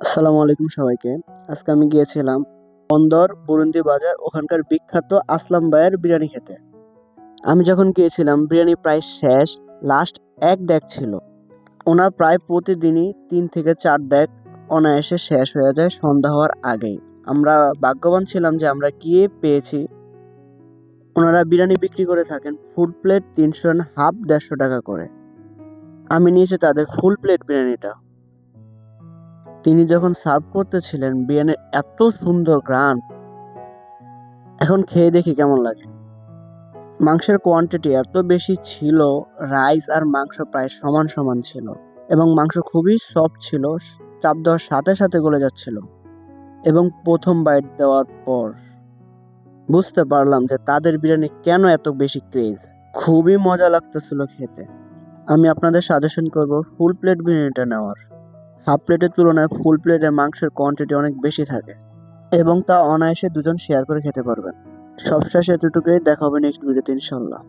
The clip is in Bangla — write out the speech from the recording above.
আসসালামু আলাইকুম সবাইকে। আজকে আমি গিয়েছিলাম বন্দর বুরুন্দি বাজার, ওখানকার বিখ্যাত আসলাম ভাইয়ের বিরিয়ানি খেতে। আমি যখন গিয়েছিলাম বিরিয়ানি প্রায় শেষ, লাস্ট এক ডেক ছিল। ওনার প্রায় প্রতিদিনই 3 থেকে 4 ডেক অনায়াসে শেষ হয়ে যায় সন্ধ্যা হওয়ার আগেই। আমরা ভাগ্যবান ছিলাম যে আমরা গিয়ে পেয়েছি। ওনারা বিরিয়ানি বিক্রি করে থাকেন ফুল প্লেট 300 হাফ 150 টাকা করে। আমি নিয়েছি তাদের ফুল প্লেট বিরিয়ানিটা। তিনি যখন সার্ভ করতেছিলেন বিরিয়ানির এত সুন্দর ঘ্রাণ, এখন খেয়ে দেখি কেমন লাগে। মাংসের কোয়ান্টিটি এত বেশি ছিল, রাইস আর মাংস প্রায় সমান সমান ছিল এবং মাংস খুবই সফট ছিল, চাপ দেওয়ার সাথে সাথে গলে যাচ্ছিল। এবং প্রথম বাইট দেওয়ার পর বুঝতে পারলাম যে তাদের বিরিয়ানি কেন এত বেশি ক্রেজ। খুবই মজা লাগতেছিল খেতে। আমি আপনাদের সাজেশন করব ফুল প্লেট বিরিয়ানিটা নেওয়ার। হাফ প্লেটের তুলনায় ফুল প্লেটের মাংসের কোয়ান্টিটি অনেক বেশি থাকে এবং তা অনায়াসে দুজন শেয়ার করে খেতে পারবেন। সবশেষে এতটুকুই, দেখা হবে নেক্সট ভিডিওতে ইনশাল্লাহ।